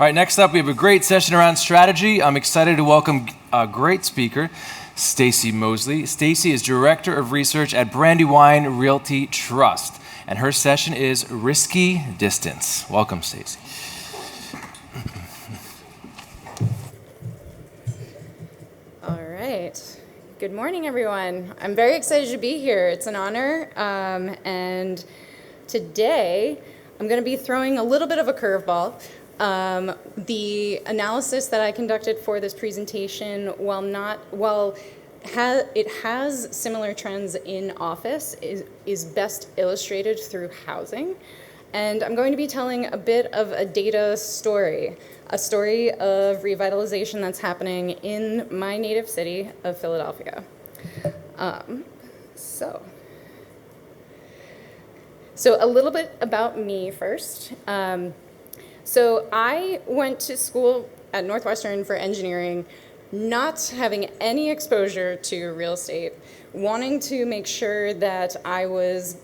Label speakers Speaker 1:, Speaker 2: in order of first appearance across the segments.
Speaker 1: All right, next up, we have a great session around strategy. I'm excited to welcome a great speaker, Stacey Mosley. Stacey is Director of Research at Brandywine Realty Trust, and her session is Risky Distance. Welcome, Stacey.
Speaker 2: All right. Good morning, everyone. I'm very excited to be here. It's an honor, and today I'm going to be throwing a little bit of a curveball. The analysis that I conducted for this presentation, while it has similar trends in office, is best illustrated through housing. And I'm going to be telling a bit of a data story, a story of revitalization that's happening in my native city of Philadelphia. So a little bit about me first. So I went to school at Northwestern for engineering, not having any exposure to real estate, wanting to make sure that I was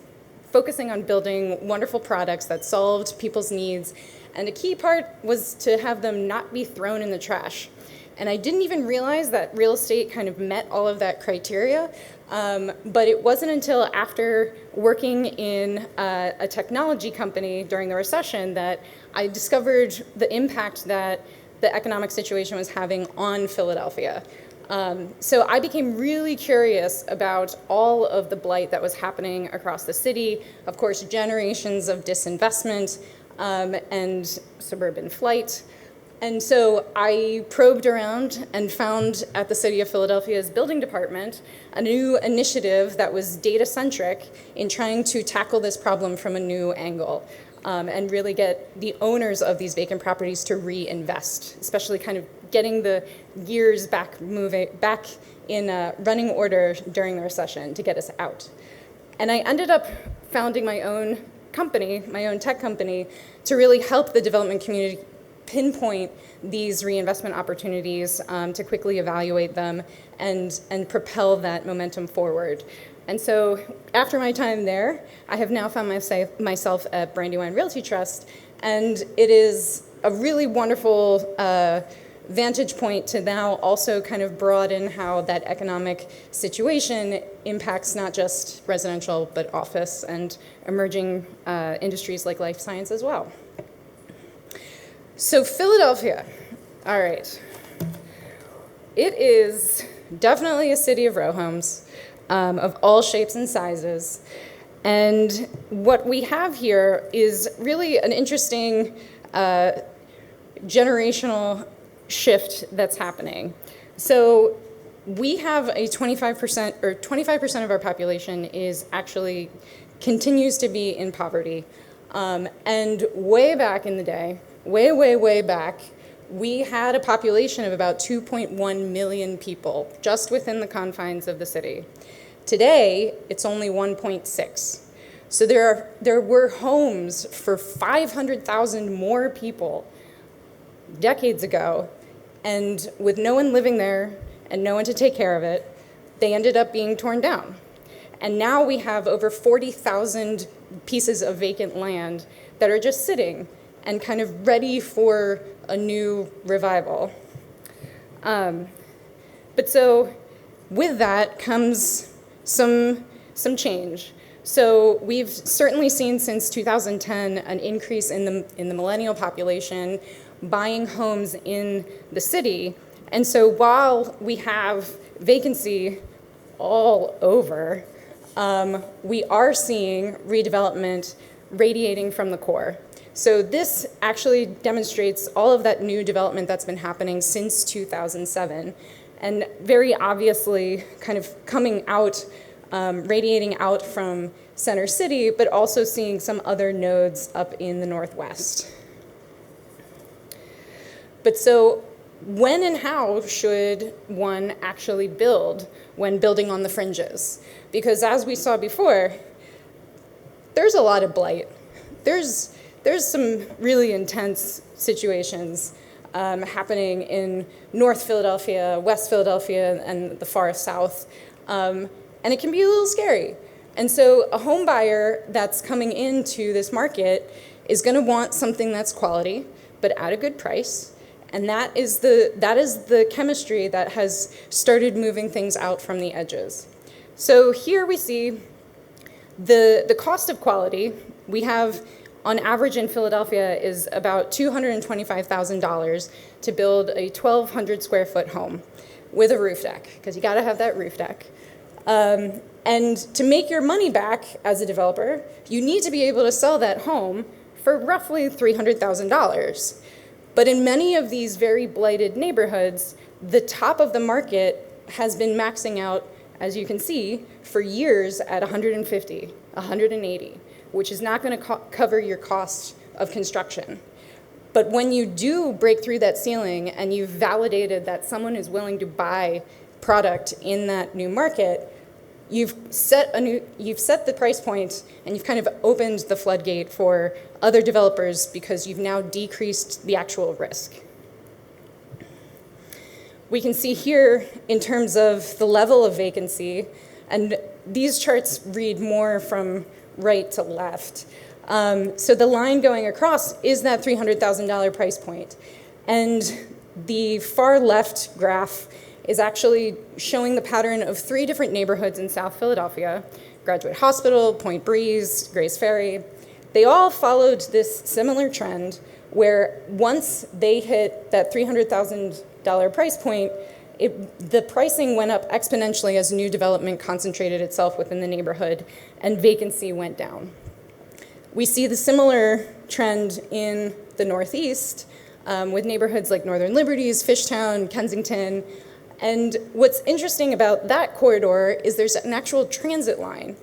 Speaker 2: focusing on building wonderful products that solved people's needs. And a key part was to have them not be thrown in the trash. And I didn't even realize that real estate kind of met all of that criteria. But it wasn't until after working in a technology company during the recession that I discovered the impact that the economic situation was having on Philadelphia. So I became really curious about all of the blight that was happening across the city, of course, generations of disinvestment and suburban flight. And so I probed around and found at the City of Philadelphia's building department a new initiative that was data-centric in trying to tackle this problem from a new angle and really get the owners of these vacant properties to reinvest, especially kind of getting the gears back in running order during the recession to get us out. And I ended up founding my own company, my own tech company, to really help the development community pinpoint these reinvestment opportunities to quickly evaluate them and propel that momentum forward. And so after my time there, I have now found myself at Brandywine Realty Trust, and it is a really wonderful vantage point to now also kind of broaden how that economic situation impacts not just residential, but office and emerging industries like life science as well. So Philadelphia, all right. It is definitely a city of row homes of all shapes and sizes. And what we have here is really an interesting generational shift that's happening. So we have a 25% of our population continues to be in poverty. And way back in the day, way back, we had a population of about 2.1 million people just within the confines of the city. Today, it's only 1.6. So there were homes for 500,000 more people decades ago, and with no one living there and no one to take care of it, they ended up being torn down. And now we have over 40,000 pieces of vacant land that are just sitting and kind of ready for a new revival. But so with that comes some change. So we've certainly seen since 2010 an increase in the millennial population buying homes in the city. And so while we have vacancy all over, we are seeing redevelopment radiating from the core. So this actually demonstrates all of that new development that's been happening since 2007, and very obviously kind of coming out, radiating out from Center City, but also seeing some other nodes up in the Northwest. But so when and how should one actually build when building on the fringes? Because as we saw before, there's a lot of blight. There's some really intense situations happening in North Philadelphia, West Philadelphia, and the far south, and it can be a little scary. And so a home buyer that's coming into this market is going to want something that's quality, but at a good price. And that is the chemistry that has started moving things out from the edges. So here we see the cost of quality. We have, on average in Philadelphia, is about $225,000 to build a 1,200 square foot home with a roof deck, because you got to have that roof deck. And to make your money back as a developer, you need to be able to sell that home for roughly $300,000. But in many of these very blighted neighborhoods, the top of the market has been maxing out, as you can see, for years at 150, 180, which is not going to cover your cost of construction. But when you do break through that ceiling and you've validated that someone is willing to buy product in that new market, you've set the price point, and you've kind of opened the floodgate for other developers because you've now decreased the actual risk. We can see here in terms of the level of vacancy, and these charts read more from right to left. So the line going across is that $300,000 price point. And the far left graph is actually showing the pattern of 3 different neighborhoods in South Philadelphia: Graduate Hospital, Point Breeze, Grays Ferry. They all followed this similar trend where once they hit that $300,000 price point, the pricing went up exponentially as new development concentrated itself within the neighborhood and vacancy went down. We see the similar trend in the Northeast with neighborhoods like Northern Liberties, Fishtown, Kensington. And what's interesting about that corridor is there's an actual transit line.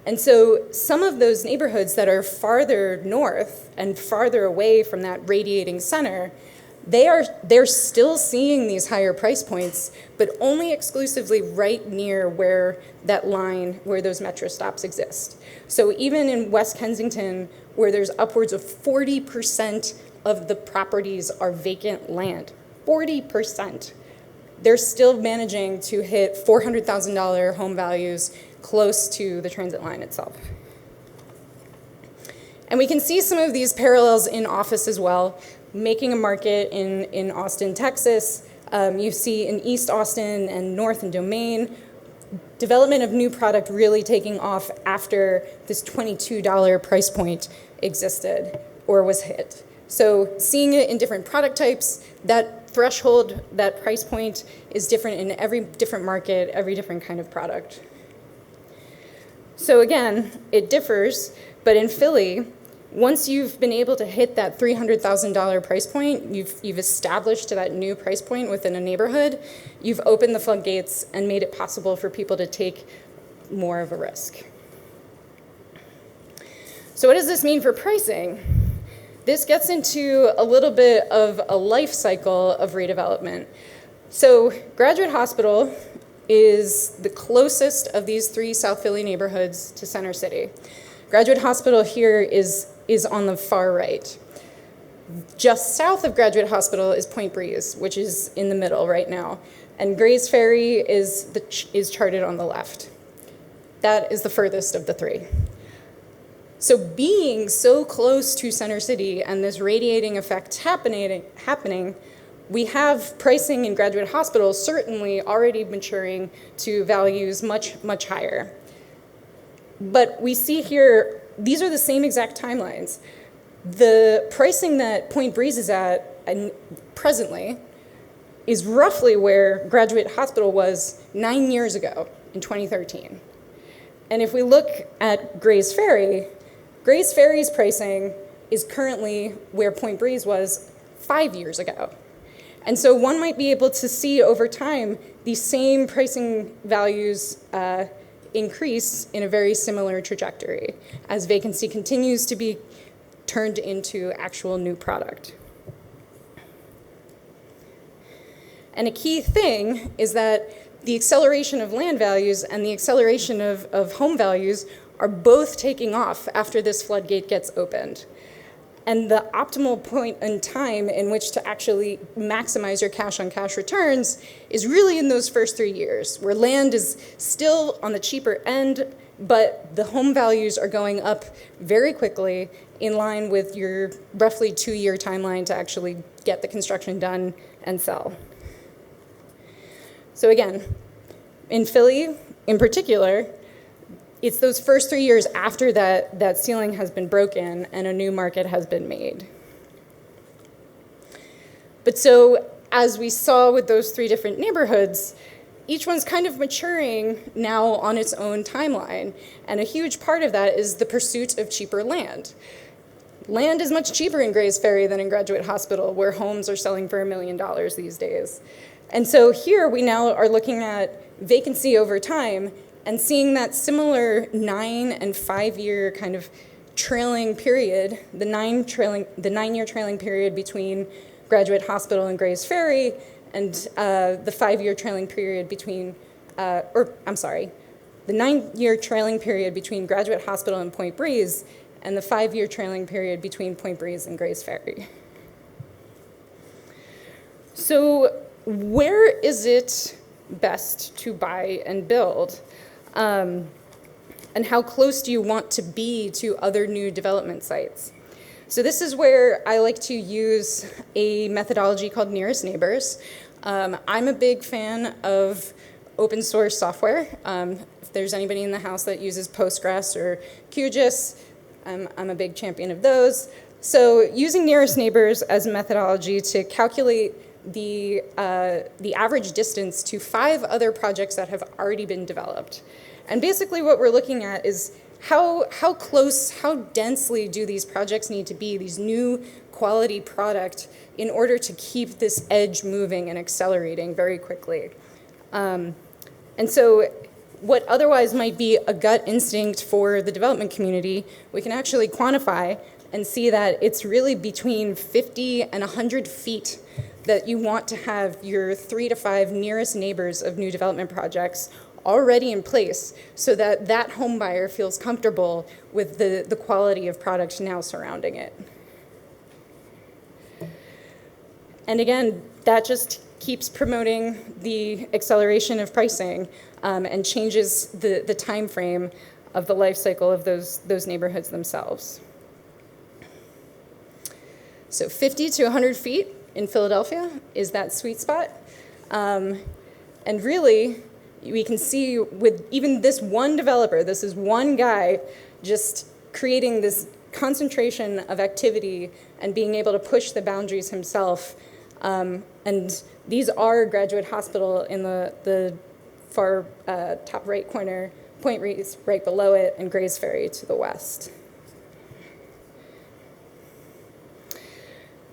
Speaker 2: And so some of those neighborhoods that are farther north and farther away from that radiating center, they're still seeing these higher price points, but only exclusively right near where that line, where those metro stops exist. So even in West Kensington, where there's upwards of 40% of the properties are vacant land, 40%, they're still managing to hit $400,000 home values close to the transit line itself. And we can see some of these parallels in office as well. Making a market in Austin, Texas. You see in East Austin and North and Domain, development of new product really taking off after this $22 price point existed or was hit. So seeing it in different product types, that threshold, that price point is different in every different market, every different kind of product. So again, it differs, but in Philly, once you've been able to hit that $300,000 price point, you've established that new price point within a neighborhood, you've opened the floodgates and made it possible for people to take more of a risk. So what does this mean for pricing? This gets into a little bit of a life cycle of redevelopment. So Graduate Hospital is the closest of these 3 South Philly neighborhoods to Center City. Graduate Hospital here is on the far right. Just south of Graduate Hospital is Point Breeze, which is in the middle right now. And Grays Ferry is charted on the left. That is the furthest of the 3. So being so close to Center City and this radiating effect happening, we have pricing in Graduate Hospital certainly already maturing to values much, much higher. But we see here, these are the same exact timelines. The pricing that Point Breeze is at presently is roughly where Graduate Hospital was 9 years ago in 2013. And if we look at Grays Ferry's pricing is currently where Point Breeze was 5 years ago. And so one might be able to see over time these same pricing values increase in a very similar trajectory as vacancy continues to be turned into actual new product. And a key thing is that the acceleration of land values and the acceleration of home values are both taking off after this floodgate gets opened. And the optimal point in time in which to actually maximize your cash-on-cash returns is really in those first 3 years, where land is still on the cheaper end, but the home values are going up very quickly in line with your roughly 2-year timeline to actually get the construction done and sell. So again, in Philly in particular, it's those first 3 years after that ceiling has been broken and a new market has been made. But so as we saw with those 3 different neighborhoods, each one's kind of maturing now on its own timeline. And a huge part of that is the pursuit of cheaper land. Land is much cheaper in Grays Ferry than in Graduate Hospital, where homes are selling for $1 million these days. And so here we now are looking at vacancy over time and seeing that similar 9 and 5 year kind of trailing period, the 9-year trailing period between Graduate Hospital and Grays Ferry, and the 5-year trailing period between, the 9-year trailing period between Graduate Hospital and Point Breeze, and the 5-year trailing period between Point Breeze and Grays Ferry. So where is it best to buy and build? And how close do you want to be to other new development sites? So this is where I like to use a methodology called nearest neighbors. I'm a big fan of open source software. If there's anybody in the house that uses Postgres or QGIS, I'm a big champion of those. So using nearest neighbors as a methodology to calculate the average distance to 5 other projects that have already been developed. And basically what we're looking at is how close, how densely do these projects need to be, these new quality product, in order to keep this edge moving and accelerating very quickly. And so what otherwise might be a gut instinct for the development community, we can actually quantify and see that it's really between 50 and 100 feet that you want to have your 3 to 5 nearest neighbors of new development projects already in place so that that home buyer feels comfortable with the quality of product now surrounding it. And again, that just keeps promoting the acceleration of pricing and changes the time frame of the life cycle of those neighborhoods themselves. So 50 to 100 feet in Philadelphia is that sweet spot. And really, we can see with even this one developer, this is one guy just creating this concentration of activity and being able to push the boundaries himself. And these are Graduate Hospital in the far top right corner, Point Breeze right below it, and Grays Ferry to the west.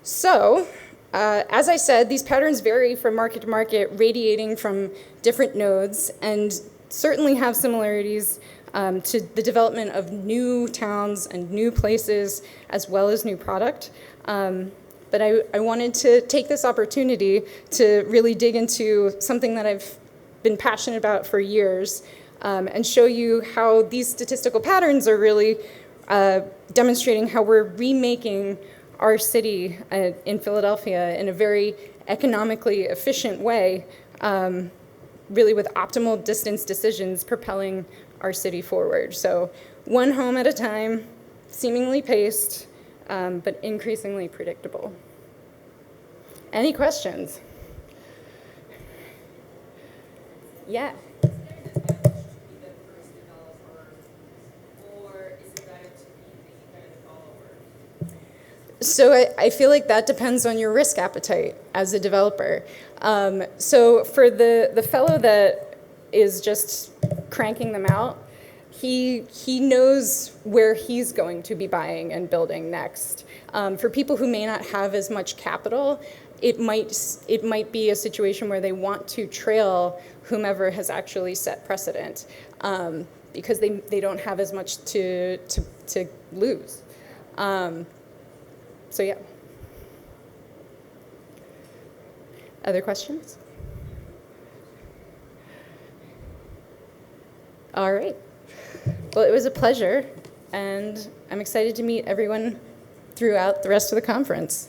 Speaker 2: So, as I said, these patterns vary from market to market, radiating from different nodes, and certainly have similarities to the development of new towns and new places, as well as new product. But I wanted to take this opportunity to really dig into something that I've been passionate about for years, and show you how these statistical patterns are really demonstrating how we're remaking our city in Philadelphia in a very economically efficient way, really with optimal distance decisions propelling our city forward. So one home at a time, seemingly paced, but increasingly predictable. Any questions? Yeah. So I feel like that depends on your risk appetite as a developer. So for the fellow that is just cranking them out, he knows where he's going to be buying and building next. For people who may not have as much capital, it might be a situation where they want to trail whomever has actually set precedent, because they don't have as much to lose. So yeah. Other questions? All right. Well, it was a pleasure, and I'm excited to meet everyone throughout the rest of the conference.